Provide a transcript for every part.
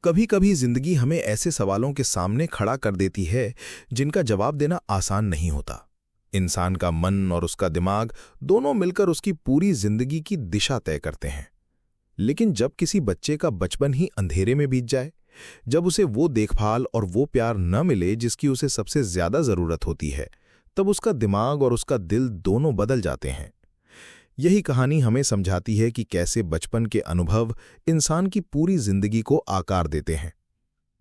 कभी कभी जिंदगी हमें ऐसे सवालों के सामने खड़ा कर देती है जिनका जवाब देना आसान नहीं होता। इंसान का मन और उसका दिमाग दोनों मिलकर उसकी पूरी जिंदगी की दिशा तय करते हैं। लेकिन जब किसी बच्चे का बचपन ही अंधेरे में बीत जाए, जब उसे वो देखभाल और वो प्यार न मिले जिसकी उसे सबसे ज्यादा जरूरत होती है, तब उसका दिमाग और उसका दिल दोनों बदल जाते हैं। यही कहानी हमें समझाती है कि कैसे बचपन के अनुभव इंसान की पूरी जिंदगी को आकार देते हैं।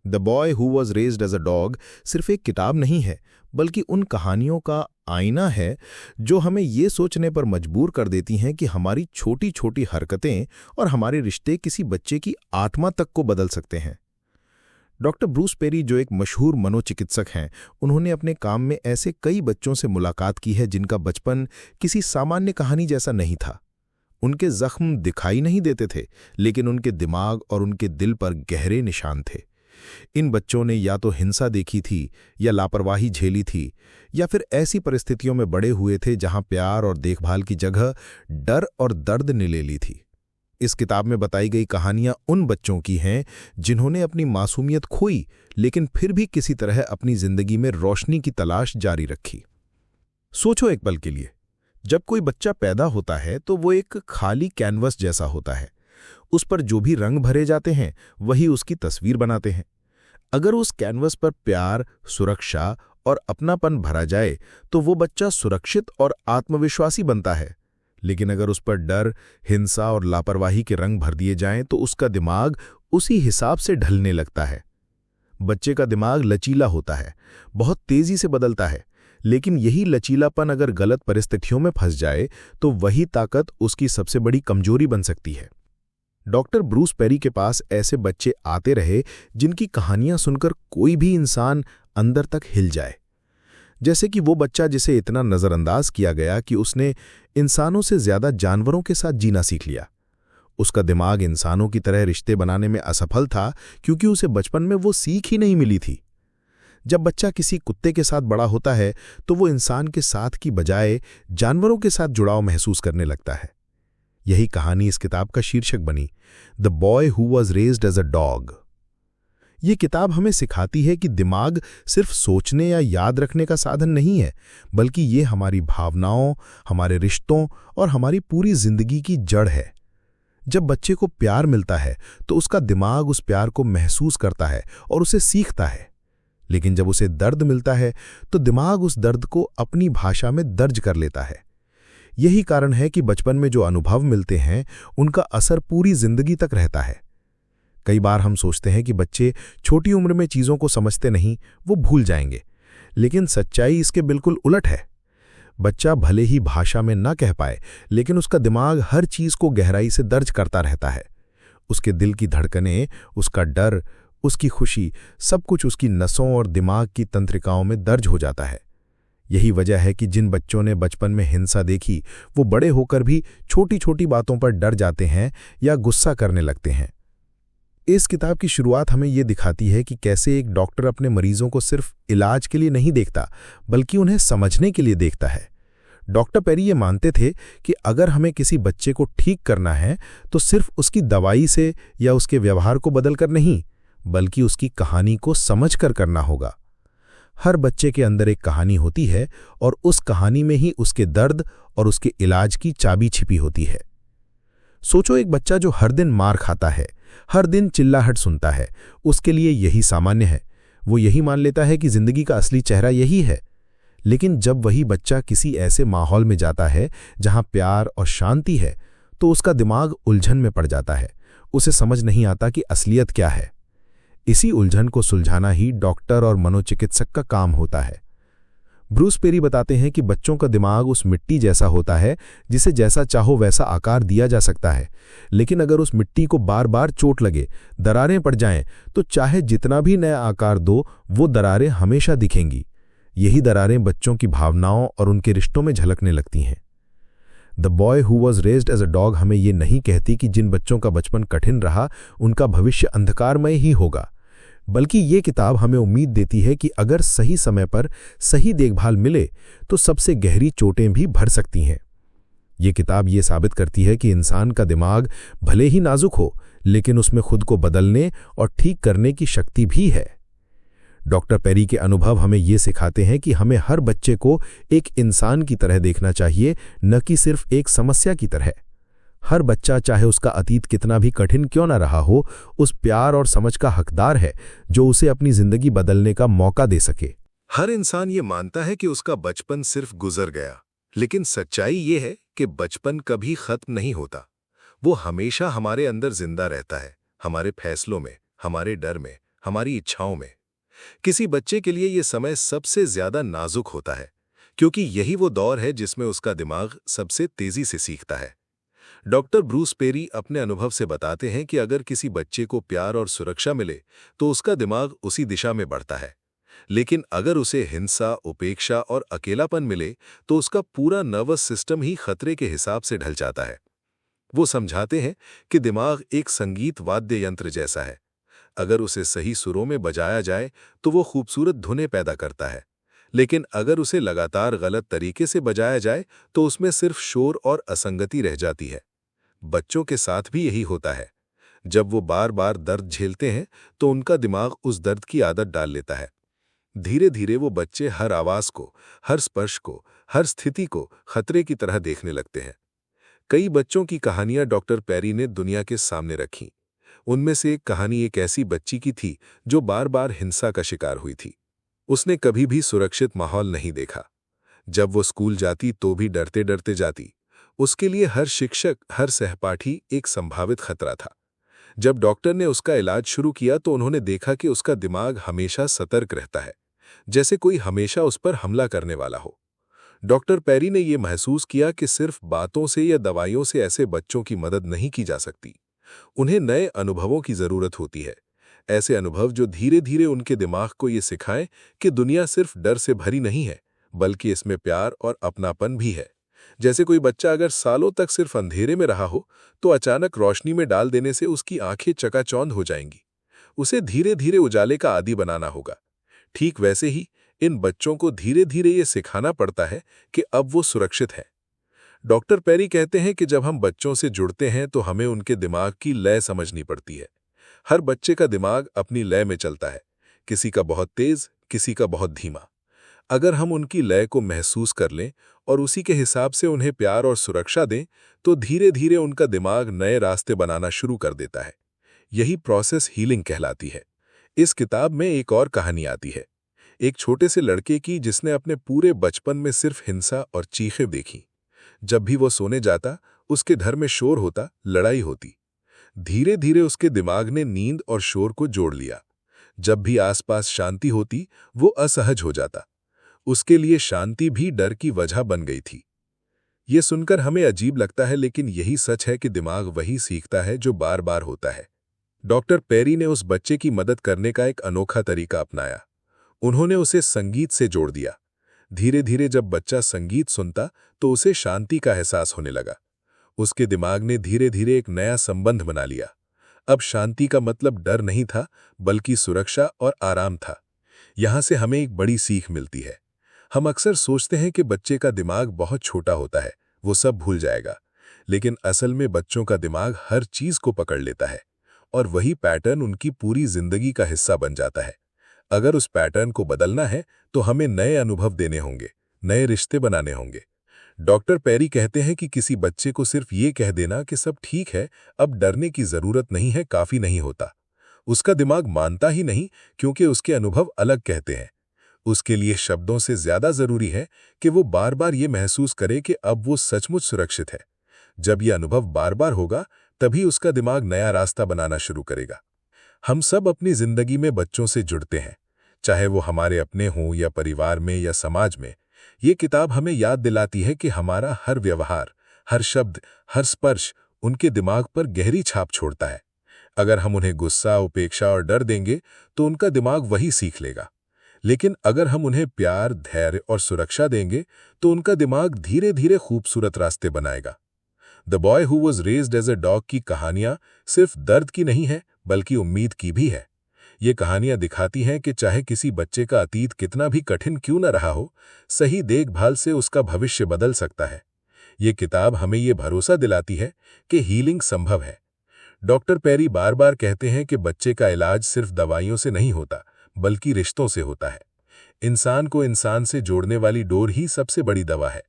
The boy who was raised as a dog सिर्फ एक किताब नहीं है, बल्कि उन कहानियों का आईना है जो हमें ये सोचने पर मजबूर कर देती हैं कि हमारी छोटी छोटी हरकतें और हमारे रिश्ते किसी बच्चे की आत्मा तक को बदल सकते हैं। डॉक्टर ब्रूस पेरी, जो एक मशहूर मनोचिकित्सक हैं, उन्होंने अपने काम में ऐसे कई बच्चों से मुलाकात की है जिनका बचपन किसी सामान्य कहानी जैसा नहीं था। उनके जख्म दिखाई नहीं देते थे, लेकिन उनके दिमाग और उनके दिल पर गहरे निशान थे। इन बच्चों ने या तो हिंसा देखी थी, या लापरवाही झेली थी, या फिर ऐसी परिस्थितियों में बड़े हुए थे जहां प्यार और देखभाल की जगह डर और दर्द ने ले ली थी। इस किताब में बताई गई कहानियां उन बच्चों की हैं जिन्होंने अपनी मासूमियत खोई, लेकिन फिर भी किसी तरह अपनी जिंदगी में रोशनी की तलाश जारी रखी। सोचो एक पल के लिए, जब कोई बच्चा पैदा होता है तो वो एक खाली कैनवस जैसा होता है। उस पर जो भी रंग भरे जाते हैं वही उसकी तस्वीर बनाते हैं। अगर उस कैनवस पर प्यार, सुरक्षा और अपनापन भरा जाए तो वो बच्चा सुरक्षित और आत्मविश्वासी बनता है। लेकिन अगर उस पर डर, हिंसा और लापरवाही के रंग भर दिए जाएं तो उसका दिमाग उसी हिसाब से ढलने लगता है। बच्चे का दिमाग लचीला होता है, बहुत तेजी से बदलता है, लेकिन यही लचीलापन अगर गलत परिस्थितियों में फंस जाए तो वही ताकत उसकी सबसे बड़ी कमजोरी बन सकती है। डॉक्टर ब्रूस पेरी के पास ऐसे बच्चे आते रहे जिनकी कहानियां सुनकर कोई भी इंसान अंदर तक हिल जाए। जैसे कि वो बच्चा जिसे इतना नजरअंदाज किया गया कि उसने इंसानों से ज्यादा जानवरों के साथ जीना सीख लिया। उसका दिमाग इंसानों की तरह रिश्ते बनाने में असफल था क्योंकि उसे बचपन में वो सीख ही नहीं मिली थी। जब बच्चा किसी कुत्ते के साथ बड़ा होता है तो वो इंसान के साथ की बजाय जानवरों के साथ जुड़ाव महसूस करने लगता है। यही कहानी इस किताब का शीर्षक बनी, the boy who was raised as a dog. ये किताब हमें सिखाती है कि दिमाग सिर्फ सोचने या याद रखने का साधन नहीं है, बल्कि ये हमारी भावनाओं, हमारे रिश्तों और हमारी पूरी जिंदगी की जड़ है। जब बच्चे को प्यार मिलता है तो उसका दिमाग उस प्यार को महसूस करता है और उसे सीखता है। लेकिन जब उसे दर्द मिलता है तो दिमाग उस दर्द को अपनी भाषा में दर्ज कर लेता है। यही कारण है कि बचपन में जो अनुभव मिलते हैं उनका असर पूरी जिंदगी तक रहता है। कई बार हम सोचते हैं कि बच्चे छोटी उम्र में चीज़ों को समझते नहीं, वो भूल जाएंगे, लेकिन सच्चाई इसके बिल्कुल उलट है। बच्चा भले ही भाषा में न कह पाए, लेकिन उसका दिमाग हर चीज़ को गहराई से दर्ज करता रहता है। उसके दिल की धड़कनें, उसका डर, उसकी खुशी, सब कुछ उसकी नसों और दिमाग की तंत्रिकाओं में दर्ज हो जाता है। यही वजह है कि जिन बच्चों ने बचपन में हिंसा देखी वो बड़े होकर भी छोटी छोटी बातों पर डर जाते हैं या गुस्सा करने लगते हैं। इस किताब की शुरुआत हमें ये दिखाती है कि कैसे एक डॉक्टर अपने मरीजों को सिर्फ इलाज के लिए नहीं देखता, बल्कि उन्हें समझने के लिए देखता है। डॉक्टर पेरी ये मानते थे कि अगर हमें किसी बच्चे को ठीक करना है तो सिर्फ उसकी दवाई से या उसके व्यवहार को बदलकर नहीं, बल्कि उसकी कहानी को समझकर करना होगा। हर बच्चे के अंदर एक कहानी होती है और उस कहानी में ही उसके दर्द और उसके इलाज की चाबी छिपी होती है। सोचो, एक बच्चा जो हर दिन मार खाता है, हर दिन चिल्लाहट सुनता है, उसके लिए यही सामान्य है। वो यही मान लेता है कि जिंदगी का असली चेहरा यही है। लेकिन जब वही बच्चा किसी ऐसे माहौल में जाता है जहां प्यार और शांति है, तो उसका दिमाग उलझन में पड़ जाता है। उसे समझ नहीं आता कि असलियत क्या है। इसी उलझन को सुलझाना ही डॉक्टर और मनोचिकित्सक का काम होता है। ब्रूस पेरी बताते हैं कि बच्चों का दिमाग उस मिट्टी जैसा होता है जिसे जैसा चाहो वैसा आकार दिया जा सकता है, लेकिन अगर उस मिट्टी को बार बार चोट लगे, दरारें पड़ जाएं, तो चाहे जितना भी नया आकार दो, वो दरारें हमेशा दिखेंगी। यही दरारें बच्चों की भावनाओं और उनके रिश्तों में झलकने लगती हैं। The boy who was raised as a dog हमें ये नहीं कहती कि जिन बच्चों का बचपन कठिन रहा उनका भविष्य अंधकारमय ही होगा, बल्कि ये किताब हमें उम्मीद देती है कि अगर सही समय पर सही देखभाल मिले तो सबसे गहरी चोटें भी भर सकती हैं। ये किताब ये साबित करती है कि इंसान का दिमाग भले ही नाजुक हो, लेकिन उसमें खुद को बदलने और ठीक करने की शक्ति भी है। डॉक्टर पेरी के अनुभव हमें ये सिखाते हैं कि हमें हर बच्चे को एक इंसान की तरह देखना चाहिए, न कि सिर्फ एक समस्या की तरह। हर बच्चा, चाहे उसका अतीत कितना भी कठिन क्यों न रहा हो, उस प्यार और समझ का हकदार है जो उसे अपनी जिंदगी बदलने का मौका दे सके। हर इंसान ये मानता है कि उसका बचपन सिर्फ गुजर गया, लेकिन सच्चाई ये है कि बचपन कभी खत्म नहीं होता। वो हमेशा हमारे अंदर जिंदा रहता है, हमारे फैसलों में, हमारे डर में, हमारी इच्छाओं में। किसी बच्चे के लिए ये समय सबसे ज्यादा नाजुक होता है, क्योंकि यही वो दौर है जिसमें उसका दिमाग सबसे तेजी से सीखता है। डॉक्टर ब्रूस पेरी अपने अनुभव से बताते हैं कि अगर किसी बच्चे को प्यार और सुरक्षा मिले तो उसका दिमाग उसी दिशा में बढ़ता है, लेकिन अगर उसे हिंसा, उपेक्षा और अकेलापन मिले तो उसका पूरा नर्वस सिस्टम ही खतरे के हिसाब से ढल जाता है। वो समझाते हैं कि दिमाग एक संगीत वाद्य यंत्र जैसा है। अगर उसे सही सुरों में बजाया जाए तो वो खूबसूरत धुनें पैदा करता है, लेकिन अगर उसे लगातार गलत तरीके से बजाया जाए तो उसमें सिर्फ शोर और असंगति रह जाती है। बच्चों के साथ भी यही होता है। जब वो बार बार दर्द झेलते हैं तो उनका दिमाग उस दर्द की आदत डाल लेता है। धीरे धीरे वो बच्चे हर आवाज को, हर स्पर्श को, हर स्थिति को खतरे की तरह देखने लगते हैं। कई बच्चों की कहानियां डॉक्टर पेरी ने दुनिया के सामने रखीं। उनमें से एक कहानी एक ऐसी बच्ची की थी जो बार बार हिंसा का शिकार हुई थी। उसने कभी भी सुरक्षित माहौल नहीं देखा। जब वो स्कूल जाती तो भी डरते डरते जाती। उसके लिए हर शिक्षक, हर सहपाठी एक संभावित खतरा था। जब डॉक्टर ने उसका इलाज शुरू किया तो उन्होंने देखा कि उसका दिमाग हमेशा सतर्क रहता है, जैसे कोई हमेशा उस पर हमला करने वाला हो। डॉक्टर पेरी ने यह महसूस किया कि सिर्फ बातों से या दवाइयों से ऐसे बच्चों की मदद नहीं की जा सकती। उन्हें नए अनुभवों की जरूरत होती है, ऐसे अनुभव जो धीरे धीरे उनके दिमाग को ये सिखाएं कि दुनिया सिर्फ डर से भरी नहीं है, बल्कि इसमें प्यार और अपनापन भी है। जैसे कोई बच्चा अगर सालों तक सिर्फ अंधेरे में रहा हो तो अचानक रोशनी में डाल देने से उसकी आंखें चकाचौंध हो जाएंगी। उसे धीरे धीरे उजाले का आदी बनाना होगा। ठीक वैसे ही इन बच्चों को धीरे धीरे ये सिखाना पड़ता है कि अब वो सुरक्षित है। डॉक्टर पेरी कहते हैं कि जब हम बच्चों से जुड़ते हैं तो हमें उनके दिमाग की लय समझनी पड़ती है। हर बच्चे का दिमाग अपनी लय में चलता है, किसी का बहुत तेज, किसी का बहुत धीमा। अगर हम उनकी लय को महसूस कर लें और उसी के हिसाब से उन्हें प्यार और सुरक्षा दें तो धीरे धीरे उनका दिमाग नए रास्ते बनाना शुरू कर देता है। यही प्रोसेस हीलिंग कहलाती है। इस किताब में एक और कहानी आती है, एक छोटे से लड़के की जिसने अपने पूरे बचपन में सिर्फ हिंसा और चीखें देखी। जब भी वो सोने जाता, उसके घर में शोर होता, लड़ाई होती। धीरे धीरे उसके दिमाग ने नींद और शोर को जोड़ लिया। जब भी आसपास शांति होती, वो असहज हो जाता। उसके लिए शांति भी डर की वजह बन गई थी। ये सुनकर हमें अजीब लगता है, लेकिन यही सच है कि दिमाग वही सीखता है जो बार बार होता है। डॉक्टर पेरी ने उस बच्चे की मदद करने का एक अनोखा तरीका अपनाया। उन्होंने उसे संगीत से जोड़ दिया। धीरे धीरे जब बच्चा संगीत सुनता तो उसे शांति का एहसास होने लगा। उसके दिमाग ने धीरे धीरे एक नया संबंध बना लिया। अब शांति का मतलब डर नहीं था, बल्कि सुरक्षा और आराम था। यहां से हमें एक बड़ी सीख मिलती है। हम अक्सर सोचते हैं कि बच्चे का दिमाग बहुत छोटा होता है, वो सब भूल जाएगा। लेकिन असल में बच्चों का दिमाग हर चीज को पकड़ लेता है और वही पैटर्न उनकी पूरी जिंदगी का हिस्सा बन जाता है। अगर उस पैटर्न को बदलना है तो हमें नए अनुभव देने होंगे, नए रिश्ते बनाने होंगे। डॉक्टर पेरी कहते हैं कि किसी बच्चे को सिर्फ ये कह देना कि सब ठीक है, अब डरने की जरूरत नहीं है, काफी नहीं होता। उसका दिमाग मानता ही नहीं, क्योंकि उसके अनुभव अलग कहते हैं। उसके लिए शब्दों से ज्यादा जरूरी है कि वो बार बार ये महसूस करे कि अब वो सचमुच सुरक्षित है। जब ये अनुभव बार बार होगा, तभी उसका दिमाग नया रास्ता बनाना शुरू करेगा। हम सब अपनी जिंदगी में बच्चों से जुड़ते हैं, चाहे वो हमारे अपने हों या परिवार में या समाज में। ये किताब हमें याद दिलाती है कि हमारा हर व्यवहार, हर शब्द, हर स्पर्श उनके दिमाग पर गहरी छाप छोड़ता है। अगर हम उन्हें गुस्सा, उपेक्षा और डर देंगे तो उनका दिमाग वही सीख लेगा। लेकिन अगर हम उन्हें प्यार, धैर्य और सुरक्षा देंगे तो उनका दिमाग धीरे धीरे खूबसूरत रास्ते बनाएगा। The boy who was raised as a dog की कहानियां सिर्फ दर्द की नहीं है, बल्कि उम्मीद की भी है। ये कहानियां दिखाती हैं कि चाहे किसी बच्चे का अतीत कितना भी कठिन क्यों न रहा हो, सही देखभाल से उसका भविष्य बदल सकता है। ये किताब हमें ये भरोसा दिलाती है कि हीलिंग संभव है। डॉक्टर पेरी बार बार कहते हैं कि बच्चे का इलाज सिर्फ दवाइयों से नहीं होता, बल्कि रिश्तों से होता है। इंसान को इंसान से जोड़ने वाली डोर ही सबसे बड़ी दवा है।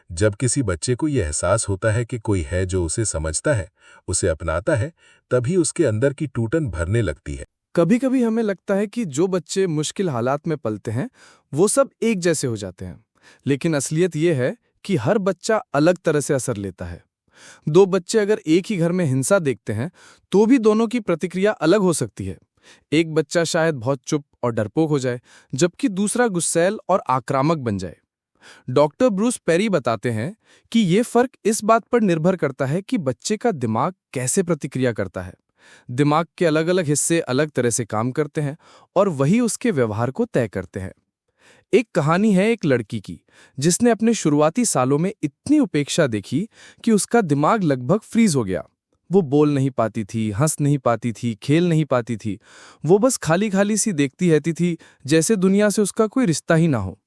जब किसी बच्चे को यह एहसास होता है कि कोई है जो उसे समझता है, उसे अपनाता है, तभी उसके अंदर की टूटन भरने लगती है। कभी कभी हमें लगता है कि जो बच्चे मुश्किल हालात में पलते हैं वो सब एक जैसे हो जाते हैं, लेकिन असलियत ये है कि हर बच्चा अलग तरह से असर लेता है। दो बच्चे अगर एक ही घर में हिंसा देखते हैं तो भी दोनों की प्रतिक्रिया अलग हो सकती है। एक बच्चा शायद बहुत चुप और डरपोक हो जाए, जबकि दूसरा गुस्सैल और आक्रामक बन जाए। डॉक्टर ब्रूस पेरी बताते हैं कि ये फर्क इस बात पर निर्भर करता है कि बच्चे का दिमाग कैसे प्रतिक्रिया करता है। दिमाग के अलग अलग हिस्से अलग तरह से काम करते हैं और वही उसके व्यवहार को तय करते हैं। एक कहानी है एक लड़की की जिसने अपने शुरुआती सालों में इतनी उपेक्षा देखी कि उसका दिमाग लगभग फ्रीज हो गया। वो बोल नहीं पाती थी, हंस नहीं पाती थी, खेल नहीं पाती थी। वो बस खाली खाली सी देखती रहती थी, जैसे दुनिया से उसका कोई रिश्ता ही ना हो।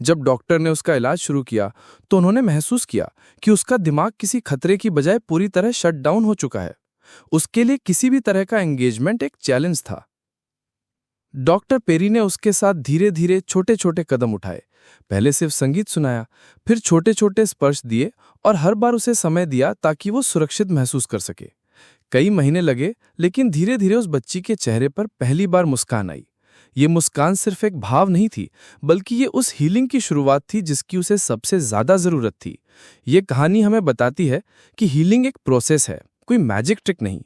जब डॉक्टर ने उसका इलाज शुरू किया तो उन्होंने महसूस किया कि उसका दिमाग किसी खतरे की बजाय पूरी तरह शट डाउन हो चुका है। उसके लिए किसी भी तरह का एंगेजमेंट एक चैलेंज था। डॉक्टर पेरी ने उसके साथ धीरे धीरे छोटे छोटे कदम उठाए। पहले सिर्फ संगीत सुनाया, फिर छोटे छोटे स्पर्श दिए और हर बार उसे समय दिया ताकि वो सुरक्षित महसूस कर सके। कई महीने लगे, लेकिन धीरे धीरे उस बच्ची के चेहरे पर पहली बार मुस्कान आई। ये मुस्कान सिर्फ एक भाव नहीं थी, बल्कि ये उस हीलिंग की शुरुआत थी जिसकी उसे सबसे ज्यादा जरूरत थी। ये कहानी हमें बताती है कि हीलिंग एक प्रोसेस है, कोई मैजिक ट्रिक नहीं।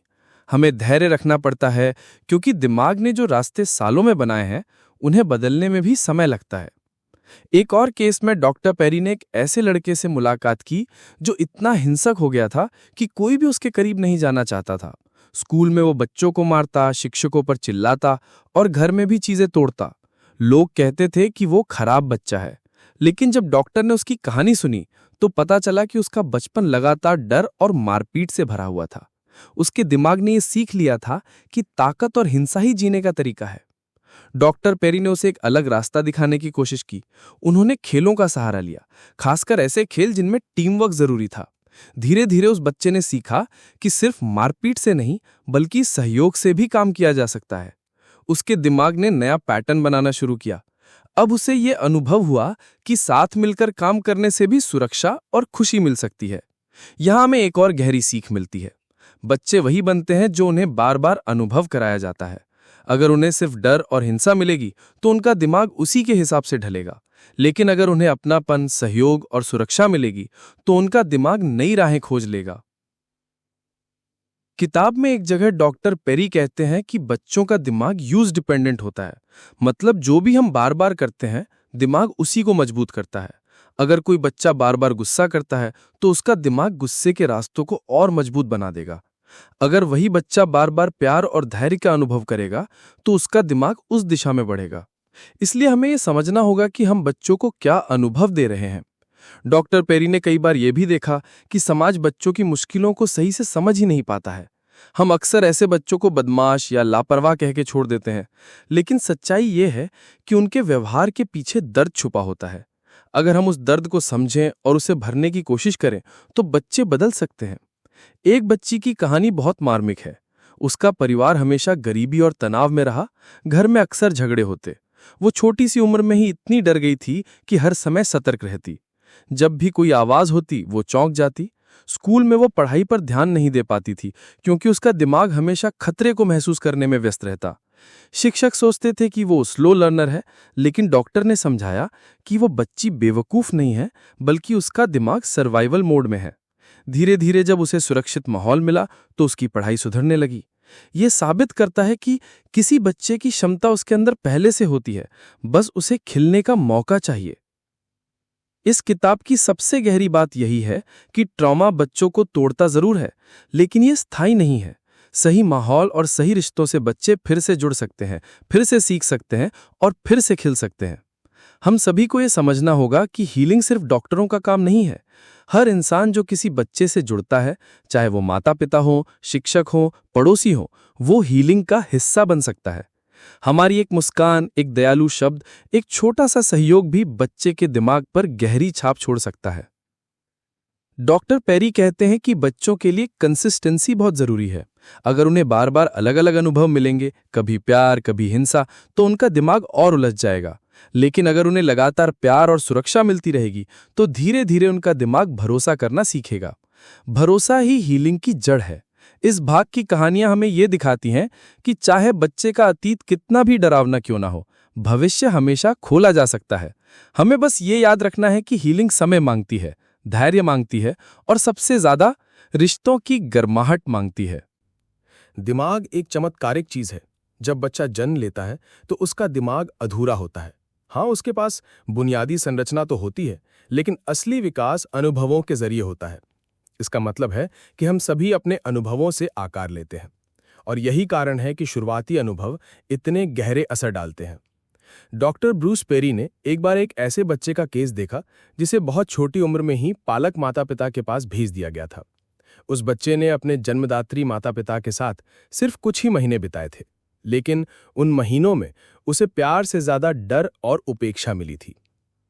हमें धैर्य रखना पड़ता है, क्योंकि दिमाग ने जो रास्ते सालों में बनाए हैं उन्हें बदलने में भी समय लगता है। एक और केस में डॉक्टर पेरी ने एक ऐसे लड़के से मुलाकात की जो इतना हिंसक हो गया था कि कोई भी उसके करीब नहीं जाना चाहता था। स्कूल में वो बच्चों को मारता, शिक्षकों पर चिल्लाता और घर में भी चीजें तोड़ता। लोग कहते थे कि वो खराब बच्चा है, लेकिन जब डॉक्टर ने उसकी कहानी सुनी तो पता चला कि उसका बचपन लगातार डर और मारपीट से भरा हुआ था। उसके दिमाग ने ये सीख लिया था कि ताकत और हिंसा ही जीने का तरीका है। डॉक्टर पेरी ने उसे एक अलग रास्ता दिखाने की कोशिश की। उन्होंने खेलों का सहारा लिया, खासकर ऐसे खेल जिनमें टीम वर्क जरूरी था। धीरे धीरे उस बच्चे ने सीखा कि सिर्फ मारपीट से नहीं, बल्कि सहयोग से भी काम किया जा सकता है। उसके दिमाग ने नया पैटर्न बनाना शुरू किया। अब उसे ये अनुभव हुआ कि साथ मिलकर काम करने से भी सुरक्षा और खुशी मिल सकती है। यहाँ हमें एक और गहरी सीख मिलती है। बच्चे वही बनते हैं जो उन्हें बार बार अनुभव कराया जाता है। अगर उन्हें सिर्फ डर और हिंसा मिलेगी तो उनका दिमाग उसी के हिसाब से ढलेगा, लेकिन अगर उन्हें अपनापन, सहयोग और सुरक्षा मिलेगी तो उनका दिमाग नई राहें खोज लेगा। किताब में एक जगह डॉक्टर पेरी कहते हैं कि बच्चों का दिमाग यूज डिपेंडेंट होता है, मतलब जो भी हम बार बार करते हैं दिमाग उसी को मजबूत करता है। अगर कोई बच्चा बार बार गुस्सा करता है तो उसका दिमाग गुस्से के रास्तों को और मजबूत बना देगा। अगर वही बच्चा बार बार प्यार और धैर्य का अनुभव करेगा तो उसका दिमाग उस दिशा में बढ़ेगा। इसलिए हमें यह समझना होगा कि हम बच्चों को क्या अनुभव दे रहे हैं। डॉक्टर पेरी ने कई बार यह भी देखा कि समाज बच्चों की मुश्किलों को सही से समझ ही नहीं पाता है। हम अक्सर ऐसे बच्चों को बदमाश या लापरवाह कह के छोड़ देते हैं, लेकिन सच्चाई यह है कि उनके व्यवहार के पीछे दर्द छुपा होता है। अगर हम उस दर्द को समझें और उसे भरने की कोशिश करें तो बच्चे बदल सकते हैं। एक बच्ची की कहानी बहुत मार्मिक है। उसका परिवार हमेशा गरीबी और तनाव में रहा। घर में अक्सर झगड़े होते। वो छोटी सी उम्र में ही इतनी डर गई थी कि हर समय सतर्क रहती। जब भी कोई आवाज होती वो चौंक जाती। स्कूल में वो पढ़ाई पर ध्यान नहीं दे पाती थी, क्योंकि उसका दिमाग हमेशा खतरे को महसूस करने में व्यस्त रहता। शिक्षक सोचते थे कि वो स्लो लर्नर है, लेकिन डॉक्टर ने समझाया कि वो बच्ची बेवकूफ नहीं है, बल्कि उसका दिमाग सर्वाइवल मोड में है। धीरे धीरे जब उसे सुरक्षित माहौल मिला तो उसकी पढ़ाई सुधरने लगी। ये साबित करता है कि किसी बच्चे की क्षमता उसके अंदर पहले से होती है, बस उसे खिलने का मौका चाहिए। इस किताब की सबसे गहरी बात यही है कि ट्रॉमा बच्चों को तोड़ता जरूर है, लेकिन ये स्थायी नहीं है। सही माहौल और सही रिश्तों से बच्चे फिर से जुड़ सकते हैं, फिर से सीख सकते हैं और फिर से खिल सकते हैं। हम सभी को यह समझना होगा कि हीलिंग सिर्फ डॉक्टरों का काम नहीं है। हर इंसान जो किसी बच्चे से जुड़ता है, चाहे वो माता पिता हो, शिक्षक हो, पड़ोसी हो, वो हीलिंग का हिस्सा बन सकता है। हमारी एक मुस्कान, एक दयालु शब्द, एक छोटा सा सहयोग भी बच्चे के दिमाग पर गहरी छाप छोड़ सकता है। डॉक्टर पेरी कहते हैं कि बच्चों के लिए कंसिस्टेंसी बहुत जरूरी है। अगर उन्हें बार बार अलग अलग अनुभव मिलेंगे, कभी प्यार कभी हिंसा, तो उनका दिमाग और उलझ जाएगा। लेकिन अगर उन्हें लगातार प्यार और सुरक्षा मिलती रहेगी तो धीरे धीरे उनका दिमाग भरोसा करना सीखेगा। भरोसा ही हीलिंग की जड़ है। इस भाग की कहानियां हमें ये दिखाती हैं कि चाहे बच्चे का अतीत कितना भी डरावना क्यों ना हो, भविष्य हमेशा खोला जा सकता है। हमें बस ये याद रखना है कि हीलिंग समय मांगती है, धैर्य मांगती है और सबसे ज्यादा रिश्तों की गर्माहट मांगती है। दिमाग एक चमत्कारिक चीज है। जब बच्चा जन्म लेता है तो उसका दिमाग अधूरा होता है। हाँ, उसके पास बुनियादी संरचना तो होती है, लेकिन असली विकास अनुभवों के जरिए होता है। इसका मतलब है कि हम सभी अपने अनुभवों से आकार लेते हैं, और यही कारण है कि शुरुआती अनुभव इतने गहरे असर डालते हैं। डॉक्टर ब्रूस पेरी ने एक बार एक ऐसे बच्चे का केस देखा जिसे बहुत छोटी उम्र में ही पालक माता पिता के पास भेज दिया गया था। उस बच्चे ने अपने जन्मदात्री माता पिता के साथ सिर्फ कुछ ही महीने बिताए थे, लेकिन उन महीनों में उसे प्यार से ज्यादा डर और उपेक्षा मिली थी।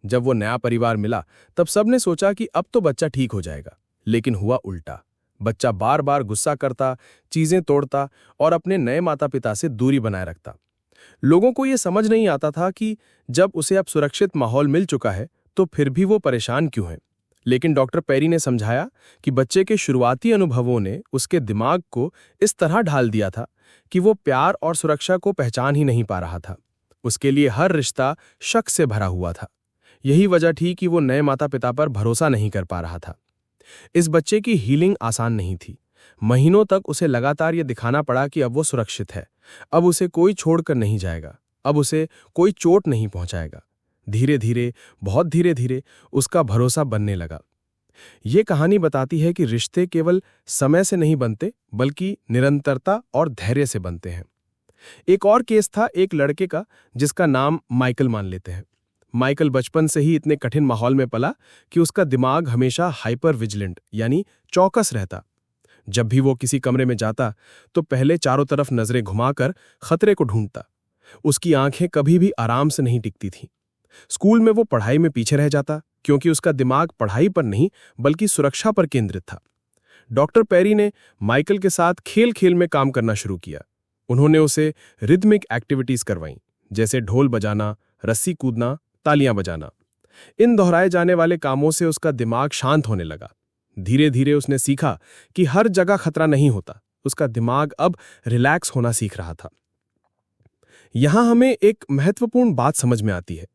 जब वो नया परिवार मिला तब सबने सोचा कि अब तो बच्चा ठीक हो जाएगा, लेकिन हुआ उल्टा। बच्चा बार बार गुस्सा करता, चीजें तोड़ता और अपने नए माता पिता से दूरी बनाए रखता। लोगों को ये समझ नहीं आता था कि जब उसे अब सुरक्षित माहौल मिल चुका है तो फिर भी वो परेशान क्यों है। लेकिन डॉक्टर पेरी ने समझाया कि बच्चे के शुरुआती अनुभवों ने उसके दिमाग को इस तरह ढाल दिया था कि वो प्यार और सुरक्षा को पहचान ही नहीं पा रहा था। उसके लिए हर रिश्ता शक से भरा हुआ था। यही वजह थी कि वो नए माता पिता पर भरोसा नहीं कर पा रहा था। इस बच्चे की हीलिंग आसान नहीं थी। महीनों तक उसे लगातार ये दिखाना पड़ा कि अब वो सुरक्षित है, अब उसे कोई छोड़कर नहीं जाएगा, अब उसे कोई चोट नहीं पहुंचाएगा। धीरे धीरे, बहुत धीरे धीरे उसका भरोसा बनने लगा। ये कहानी बताती है कि रिश्ते केवल समय से नहीं बनते, बल्कि निरंतरता और धैर्य से बनते हैं। एक और केस था एक लड़के का जिसका नाम माइकल मान लेते हैं। माइकल बचपन से ही इतने कठिन माहौल में पला कि उसका दिमाग हमेशा हाइपर विजिलेंट यानी चौकस रहता। जब भी वो किसी कमरे में जाता तो पहले चारों तरफ नजरें घुमाकर खतरे को ढूंढता। उसकी आंखें कभी भी आराम से नहीं टिकती थीं। स्कूल में वो पढ़ाई में पीछे रह जाता क्योंकि उसका दिमाग पढ़ाई पर नहीं बल्कि सुरक्षा पर केंद्रित था। डॉक्टर पेरी ने माइकल के साथ खेल खेल में काम करना शुरू किया। उन्होंने उसे रिदमिक एक्टिविटीज करवाईं, जैसे ढोल बजाना, रस्सी कूदना, तालियां बजाना। इन दोहराए जाने वाले कामों से उसका दिमाग शांत होने लगा। धीरे धीरे उसने सीखा कि हर जगह खतरा नहीं होता। उसका दिमाग अब रिलैक्स होना सीख रहा था। यहां हमें एक महत्वपूर्ण बात समझ में आती है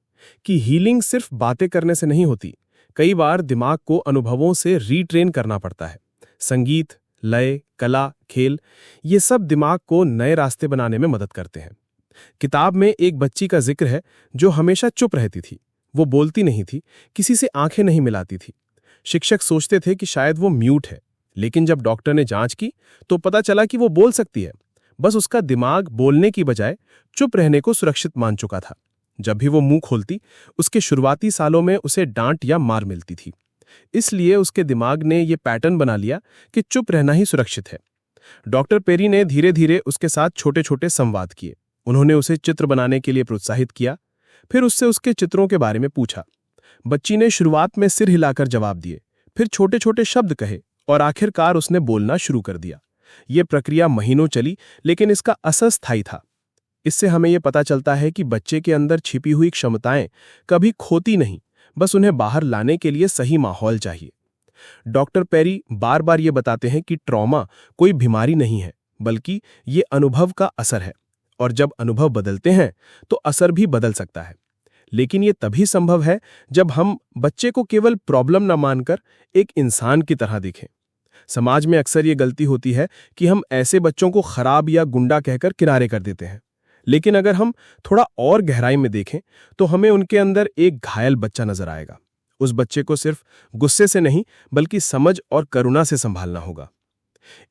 कि हीलिंग सिर्फ बातें करने से नहीं होती। कई बार दिमाग को अनुभवों से रीट्रेन करना पड़ता है। संगीत, लय, कला, खेल, ये सब दिमाग को नए रास्ते बनाने में मदद करते हैं। किताब में एक बच्ची का जिक्र है जो हमेशा चुप रहती थी। वो बोलती नहीं थी, किसी से आंखें नहीं मिलाती थी। शिक्षक सोचते थे कि शायद वो म्यूट है, लेकिन जब डॉक्टर ने जांच की तो पता चला कि वो बोल सकती है। बस उसका दिमाग बोलने की बजाय चुप रहने को सुरक्षित मान चुका था। जब भी वो मुंह खोलती, उसके शुरुआती सालों में उसे डांट या मार मिलती थी। इसलिए उसके दिमाग ने ये पैटर्न बना लिया कि चुप रहना ही सुरक्षित है। डॉक्टर पेरी ने धीरे धीरे उसके साथ छोटे छोटे संवाद किए। उन्होंने उसे चित्र बनाने के लिए प्रोत्साहित किया, फिर उससे उसके चित्रों के बारे में पूछा। बच्ची ने शुरुआत में सिर हिलाकर जवाब दिए, फिर छोटे छोटे शब्द कहे और आखिरकार उसने बोलना शुरू कर दिया। ये प्रक्रिया महीनों चली, लेकिन इसका असर स्थायी था। इससे हमें यह पता चलता है कि बच्चे के अंदर छिपी हुई क्षमताएं कभी खोती नहीं, बस उन्हें बाहर लाने के लिए सही माहौल चाहिए। डॉक्टर पेरी बार बार ये बताते हैं कि ट्रॉमा कोई बीमारी नहीं है, बल्कि ये अनुभव का असर है, और जब अनुभव बदलते हैं तो असर भी बदल सकता है। लेकिन ये तभी संभव है जब हम बच्चे को केवल प्रॉब्लम न मानकर एक इंसान की तरह देखें। समाज में अक्सर ये गलती होती है कि हम ऐसे बच्चों को खराब या गुंडा कहकर किनारे कर देते हैं। लेकिन अगर हम थोड़ा और गहराई में देखें तो हमें उनके अंदर एक घायल बच्चा नजर आएगा। उस बच्चे को सिर्फ गुस्से से नहीं बल्कि समझ और करुणा से संभालना होगा।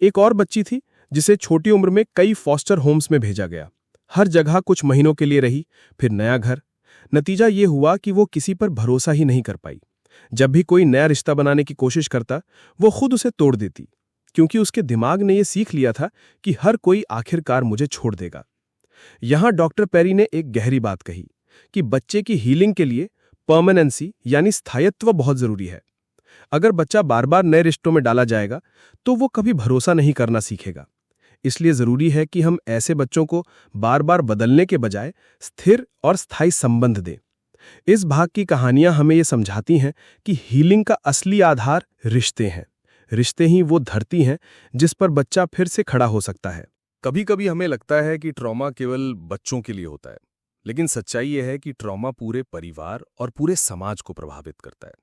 एक और बच्ची थी जिसे छोटी उम्र में कई फॉस्टर होम्स में भेजा गया। हर जगह कुछ महीनों के लिए रही, फिर नया घर। नतीजा ये हुआ कि वो किसी पर भरोसा ही नहीं कर पाई। जब भी कोई नया रिश्ता बनाने की कोशिश करता, वो खुद उसे तोड़ देती, क्योंकि उसके दिमाग ने यह सीख लिया था कि हर कोई आखिरकार मुझे छोड़ देगा। यहां डॉक्टर पेरी ने एक गहरी बात कही कि बच्चे की हीलिंग के लिए परमानेंसी यानी स्थायित्व बहुत जरूरी है। अगर बच्चा बार बार नए रिश्तों में डाला जाएगा तो वो कभी भरोसा नहीं करना सीखेगा। इसलिए जरूरी है कि हम ऐसे बच्चों को बार बार बदलने के बजाय स्थिर और स्थायी संबंध दें। इस भाग की कहानियां हमें ये समझाती हैं कि हीलिंग का असली आधार रिश्ते हैं। रिश्ते ही वो धरती हैं जिस पर बच्चा फिर से खड़ा हो सकता है। कभी कभी हमें लगता है कि ट्रॉमा केवल बच्चों के लिए होता है, लेकिन सच्चाई यह है कि ट्रॉमा पूरे परिवार और पूरे समाज को प्रभावित करता है।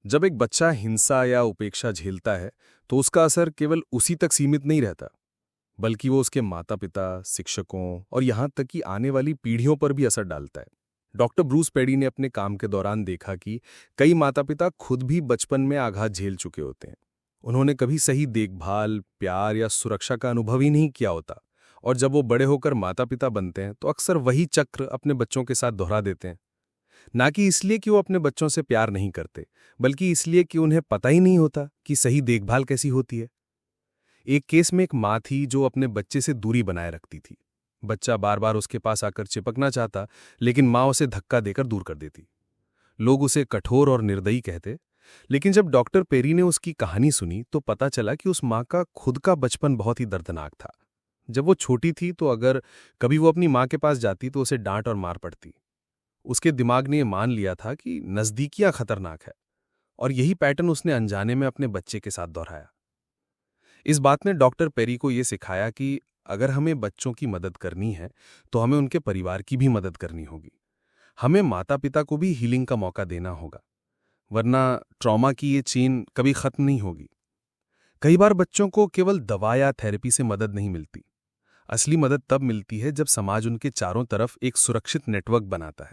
जब एक बच्चा हिंसा या उपेक्षा झेलता है तो उसका असर केवल उसी तक सीमित नहीं रहता, बल्कि वो उसके माता पिता, शिक्षकों और यहाँ तक कि आने वाली पीढ़ियों पर भी असर डालता है। डॉक्टर ब्रूस पेडी ने अपने काम के दौरान देखा कि कई माता पिता खुद भी बचपन में आघात झेल चुके होते हैं। उन्होंने कभी सही देखभाल, प्यार या सुरक्षा का अनुभव ही नहीं किया होता, और जब वो बड़े होकर माता पिता बनते हैं तो अक्सर वही चक्र अपने बच्चों के साथ दोहरा देते हैं। ना कि इसलिए कि वो अपने बच्चों से प्यार नहीं करते, बल्कि इसलिए कि उन्हें पता ही नहीं होता कि सही देखभाल कैसी होती है। एक केस में एक माँ थी जो अपने बच्चे से दूरी बनाए रखती थी। बच्चा बार बार उसके पास आकर चिपकना चाहता, लेकिन माँ उसे धक्का देकर दूर कर देती। लोग उसे कठोर और निर्दयी कहते, लेकिन जब डॉक्टर पेरी ने उसकी कहानी सुनी तो पता चला कि उस माँ का खुद का बचपन बहुत ही दर्दनाक था। जब वो छोटी थी तो अगर कभी वो अपनी माँ के पास जाती तो उसे डांट और मार पड़ती। उसके दिमाग ने ये मान लिया था कि नज़दीकियाँ खतरनाक है, और यही पैटर्न उसने अनजाने में अपने बच्चे के साथ दोहराया। इस बात ने डॉक्टर पेरी को ये सिखाया कि अगर हमें बच्चों की मदद करनी है तो हमें उनके परिवार की भी मदद करनी होगी। हमें माता पिता को भी हीलिंग का मौका देना होगा, वरना ट्रॉमा की ये चेन कभी खत्म नहीं होगी। कई बार बच्चों को केवल दवा या थेरेपी से मदद नहीं मिलती। असली मदद तब मिलती है जब समाज उनके चारों तरफ एक सुरक्षित नेटवर्क बनाता है।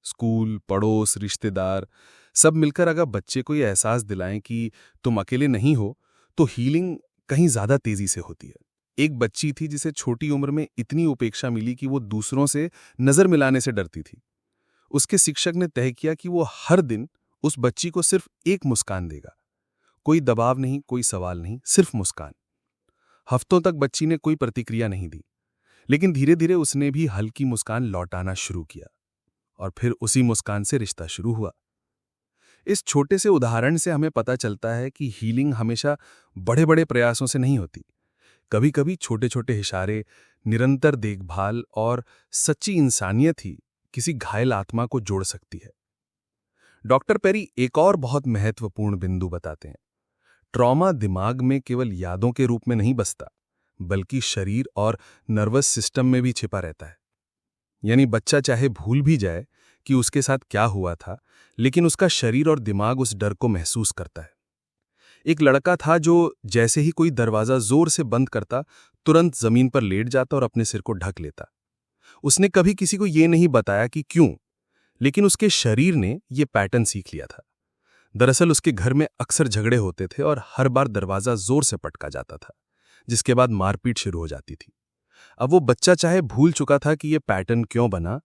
स्कूल, पड़ोस, रिश्तेदार सब मिलकर अगर बच्चे को ये एहसास दिलाएं कि तुम अकेले नहीं हो, तो हीलिंग कहीं ज्यादा तेजी से होती है। एक बच्ची थी जिसे छोटी उम्र में इतनी उपेक्षा मिली कि वो दूसरों से नजर मिलाने से डरती थी। उसके शिक्षक ने तय किया कि वो हर दिन उस बच्ची को सिर्फ एक मुस्कान देगा। कोई दबाव नहीं, कोई सवाल नहीं, सिर्फ मुस्कान। हफ्तों तक बच्ची ने कोई प्रतिक्रिया नहीं दी, लेकिन धीरे धीरे उसने भी हल्की मुस्कान लौटाना शुरू किया, और फिर उसी मुस्कान से रिश्ता शुरू हुआ। इस छोटे से उदाहरण से हमें पता चलता है कि हीलिंग हमेशा बड़े बड़े प्रयासों से नहीं होती। कभी कभी छोटे छोटे इशारे, निरंतर देखभाल और सच्ची इंसानियत ही किसी घायल आत्मा को जोड़ सकती है। डॉक्टर पेरी एक और बहुत महत्वपूर्ण बिंदु बताते हैं। ट्रॉमा दिमाग में केवल यादों के रूप में नहीं बसता, बल्कि शरीर और नर्वस सिस्टम में भी छिपा रहता है। यानी बच्चा चाहे भूल भी जाए कि उसके साथ क्या हुआ था, लेकिन उसका शरीर और दिमाग उस डर को महसूस करता है। एक लड़का था जो जैसे ही कोई दरवाजा जोर से बंद करता, तुरंत जमीन पर लेट जाता और अपने सिर को ढक लेता। उसने कभी किसी को ये नहीं बताया कि क्यों, लेकिन उसके शरीर ने ये पैटर्न सीख लिया था। दरअसल उसके घर में अक्सर झगड़े होते थे और हर बार दरवाजा जोर से पटका जाता था, जिसके बाद मारपीट शुरू हो जाती थी। अब वो बच्चा चाहे भूल चुका था कि ये पैटर्न क्यों बना,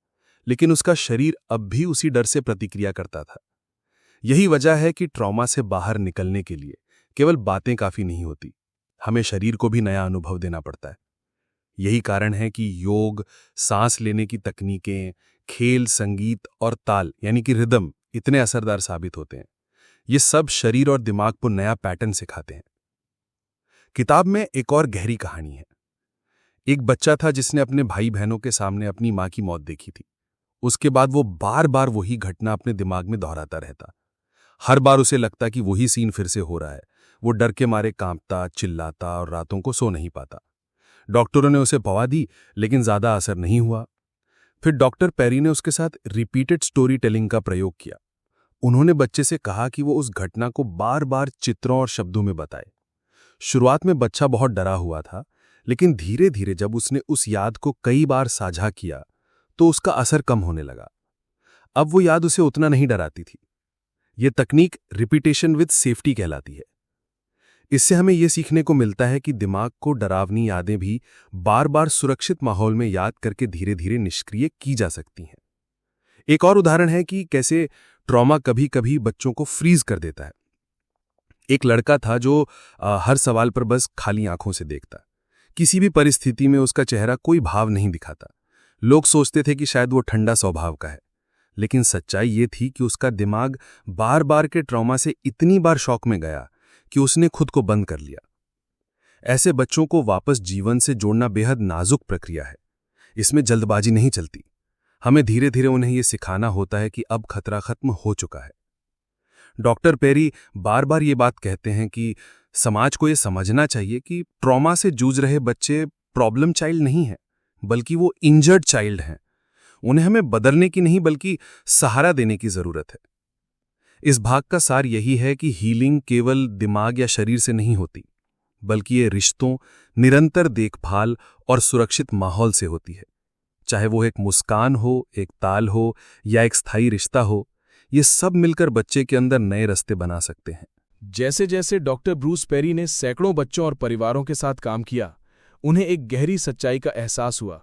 लेकिन उसका शरीर अब भी उसी डर से प्रतिक्रिया करता था। यही वजह है कि ट्रॉमा से बाहर निकलने के लिए केवल बातें काफी नहीं होती, हमें शरीर को भी नया अनुभव देना पड़ता है। यही कारण है कि योग, सांस लेने की तकनीकें, खेल, संगीत और ताल यानी कि रिदम इतने असरदार साबित होते हैं। ये सब शरीर और दिमाग को नया पैटर्न सिखाते हैं। किताब में एक और गहरी कहानी है। एक बच्चा था जिसने अपने भाई बहनों के सामने अपनी मां की मौत देखी थी। उसके बाद वो बार बार वही घटना अपने दिमाग में दोहराता रहता। हर बार उसे लगता कि वही सीन फिर से हो रहा है। वो डर के मारे कांपता, चिल्लाता और रातों को सो नहीं पाता। डॉक्टरों ने उसे दवा दी, लेकिन ज्यादा असर नहीं हुआ। फिर डॉक्टर पेरी ने उसके साथ रिपीटेड स्टोरी टेलिंग का प्रयोग किया। उन्होंने बच्चे से कहा कि वो उस घटना को बार बार चित्रों और शब्दों में बताए। शुरुआत में बच्चा बहुत डरा हुआ था, लेकिन धीरे धीरे जब उसने उस याद को कई बार साझा किया तो उसका असर कम होने लगा। अब वो याद उसे उतना नहीं डराती थी। ये तकनीक रिपीटेशन विद सेफ्टी कहलाती है। इससे हमें यह सीखने को मिलता है कि दिमाग को डरावनी यादें भी बार बार सुरक्षित माहौल में याद करके धीरे धीरे निष्क्रिय की जा सकती हैं। एक और उदाहरण है कि कैसे ट्रॉमा कभी कभी बच्चों को फ्रीज कर देता है। एक लड़का था जो हर सवाल पर बस खाली आंखों से देखता। किसी भी परिस्थिति में उसका चेहरा कोई भाव नहीं दिखाता। लोग सोचते थे कि शायद वो ठंडा स्वभाव का है, लेकिन सच्चाई ये थी कि उसका दिमाग बार बार के ट्रॉमा से इतनी बार शॉक में गया कि उसने खुद को बंद कर लिया। ऐसे बच्चों को वापस जीवन से जोड़ना बेहद नाजुक प्रक्रिया है। इसमें जल्दबाजी नहीं चलती। हमें धीरे धीरे उन्हें यह सिखाना होता है कि अब खतरा खत्म हो चुका है। डॉक्टर पेरी बार बार ये बात कहते हैं कि समाज को यह समझना चाहिए कि ट्रॉमा से जूझ रहे बच्चे प्रॉब्लम चाइल्ड नहीं हैं, बल्कि वो इंजर्ड चाइल्ड हैं। उन्हें हमें बदलने की नहीं बल्कि सहारा देने की जरूरत है। इस भाग का सार यही है कि हीलिंग केवल दिमाग या शरीर से नहीं होती, बल्कि ये रिश्तों, निरंतर देखभाल और सुरक्षित माहौल से होती है। चाहे वो एक मुस्कान हो, एक ताल हो या एक स्थायी रिश्ता हो, ये सब मिलकर बच्चे के अंदर नए रास्ते बना सकते हैं। जैसे जैसे डॉक्टर ब्रूस पेरी ने सैकड़ों बच्चों और परिवारों के साथ काम किया, उन्हें एक गहरी सच्चाई का एहसास हुआ।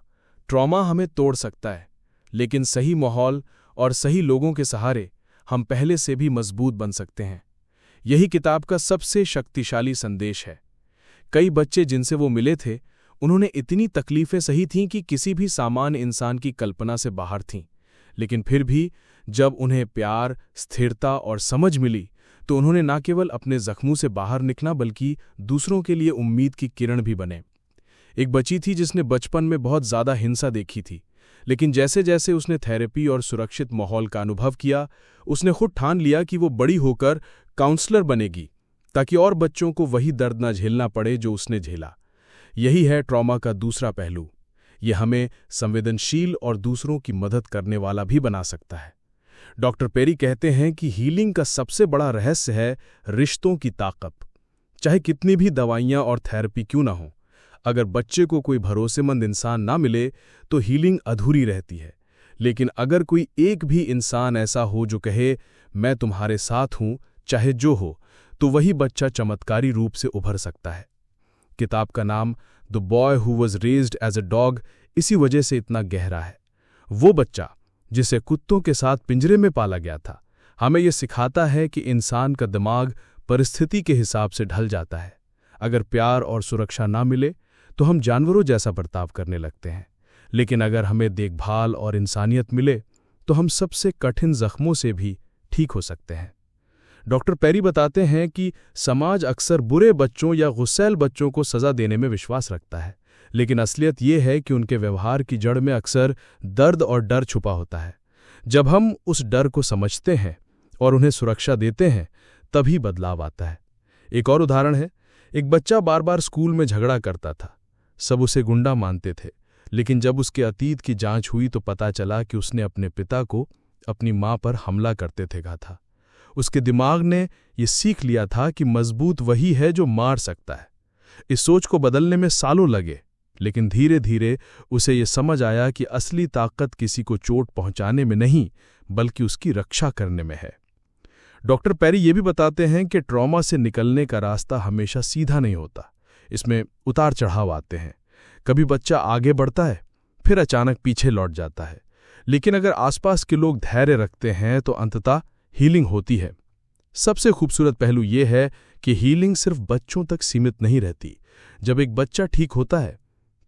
ट्रॉमा हमें तोड़ सकता है, लेकिन सही माहौल और सही लोगों के सहारे हम पहले से भी मजबूत बन सकते हैं। यही किताब का सबसे शक्तिशाली संदेश है। कई बच्चे जिनसे वो मिले थे, उन्होंने इतनी तकलीफें सही थीं कि किसी भी सामान्य इंसान की कल्पना से बाहर थीं, लेकिन फिर भी जब उन्हें प्यार, स्थिरता और समझ मिली तो उन्होंने न केवल अपने जख्मों से बाहर निकला बल्कि दूसरों के लिए उम्मीद की किरण भी बने। एक बच्ची थी जिसने बचपन में बहुत ज़्यादा हिंसा देखी थी, लेकिन जैसे जैसे उसने थेरेपी और सुरक्षित माहौल का अनुभव किया, उसने खुद ठान लिया कि वो बड़ी होकर काउंसलर बनेगी, ताकि और बच्चों को वही दर्द न झेलना पड़े जो उसने झेला। यही है ट्रॉमा का दूसरा पहलू। ये हमें संवेदनशील और दूसरों की मदद करने वाला भी बना सकता है। डॉक्टर पेरी कहते हैं कि हीलिंग का सबसे बड़ा रहस्य है रिश्तों की ताकत। चाहे कितनी भी दवाइयाँ और थेरेपी क्यों ना हो, अगर बच्चे को कोई भरोसेमंद इंसान ना मिले तो हीलिंग अधूरी रहती है। लेकिन अगर कोई एक भी इंसान ऐसा हो जो कहे, मैं तुम्हारे साथ हूं चाहे जो हो, तो वही बच्चा चमत्कारी रूप से उभर सकता है। किताब का नाम the boy who was raised as a dog इसी वजह से इतना गहरा है। वो बच्चा जिसे कुत्तों के साथ पिंजरे में पाला गया था, हमें यह सिखाता है कि इंसान का दिमाग परिस्थिति के हिसाब से ढल जाता है। अगर प्यार और सुरक्षा ना मिले तो हम जानवरों जैसा बर्ताव करने लगते हैं, लेकिन अगर हमें देखभाल और इंसानियत मिले तो हम सबसे कठिन जख्मों से भी ठीक हो सकते हैं। डॉक्टर पेरी बताते हैं कि समाज अक्सर बुरे बच्चों या गुस्सैल बच्चों को सजा देने में विश्वास रखता है, लेकिन असलियत ये है कि उनके व्यवहार की जड़ में अक्सर दर्द और डर छुपा होता है। जब हम उस डर को समझते हैं और उन्हें सुरक्षा देते हैं, तभी बदलाव आता है। एक और उदाहरण है, एक बच्चा बार बार स्कूल में झगड़ा करता था। सब उसे गुंडा मानते थे, लेकिन जब उसके अतीत की जांच हुई तो पता चला कि उसने अपने पिता को अपनी मां पर हमला करते देखा था। उसके दिमाग ने ये सीख लिया था कि मजबूत वही है जो मार सकता है। इस सोच को बदलने में सालों लगे, लेकिन धीरे धीरे उसे ये समझ आया कि असली ताकत किसी को चोट पहुंचाने में नहीं, बल्कि उसकी रक्षा करने में है। डॉक्टर पेरी ये भी बताते हैं कि ट्रॉमा से निकलने का रास्ता हमेशा सीधा नहीं होता। इसमें उतार चढ़ाव आते हैं। कभी बच्चा आगे बढ़ता है, फिर अचानक पीछे लौट जाता है, लेकिन अगर आसपास के लोग धैर्य रखते हैं तो अंततः हीलिंग होती है। सबसे खूबसूरत पहलू यह है कि हीलिंग सिर्फ बच्चों तक सीमित नहीं रहती। जब एक बच्चा ठीक होता है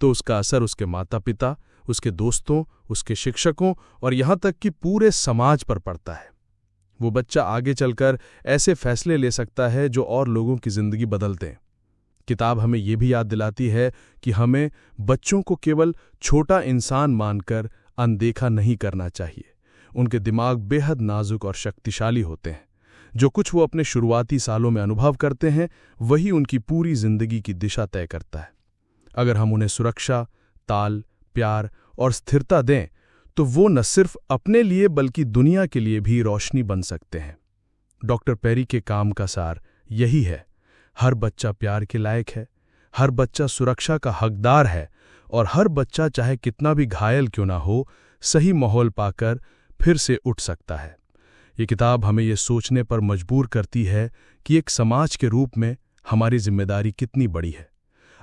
तो उसका असर उसके माता पिता, उसके दोस्तों, उसके शिक्षकों और यहाँ तक कि पूरे समाज पर पड़ता है। वो बच्चा आगे चलकर ऐसे फैसले ले सकता है जो और लोगों की जिंदगी बदल दें। किताब हमें ये भी याद दिलाती है कि हमें बच्चों को केवल छोटा इंसान मानकर अनदेखा नहीं करना चाहिए। उनके दिमाग बेहद नाजुक और शक्तिशाली होते हैं। जो कुछ वो अपने शुरुआती सालों में अनुभव करते हैं, वही उनकी पूरी जिंदगी की दिशा तय करता है। अगर हम उन्हें सुरक्षा, ताल, प्यार और स्थिरता दें तो वो न सिर्फ अपने लिए बल्कि दुनिया के लिए भी रोशनी बन सकते हैं। डॉक्टर पेरी के काम का सार यही है, हर बच्चा प्यार के लायक है, हर बच्चा सुरक्षा का हकदार है और हर बच्चा चाहे कितना भी घायल क्यों ना हो, सही माहौल पाकर फिर से उठ सकता है। ये किताब हमें ये सोचने पर मजबूर करती है कि एक समाज के रूप में हमारी जिम्मेदारी कितनी बड़ी है।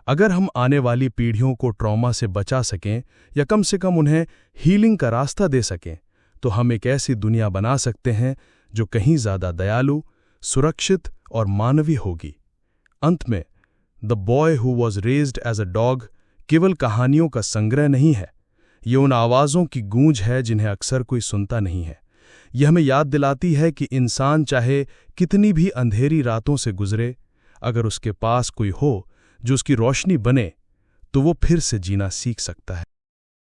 अगर हम आने वाली पीढ़ियों को ट्रॉमा से बचा सकें या कम से कम उन्हें हीलिंग का रास्ता दे सकें, तो हम एक ऐसी दुनिया बना सकते हैं जो कहीं ज़्यादा दयालु, सुरक्षित और मानवीय होगी। अंत में, the boy who was raised as a dog केवल कहानियों का संग्रह नहीं है। ये उन आवाज़ों की गूंज है जिन्हें अक्सर कोई सुनता नहीं है, यह हमें याद दिलाती है कि इंसान चाहे कितनी भी अंधेरी रातों से गुजरे, अगर उसके पास कोई हो जो उसकी रोशनी बने, तो वो फिर से जीना सीख सकता है।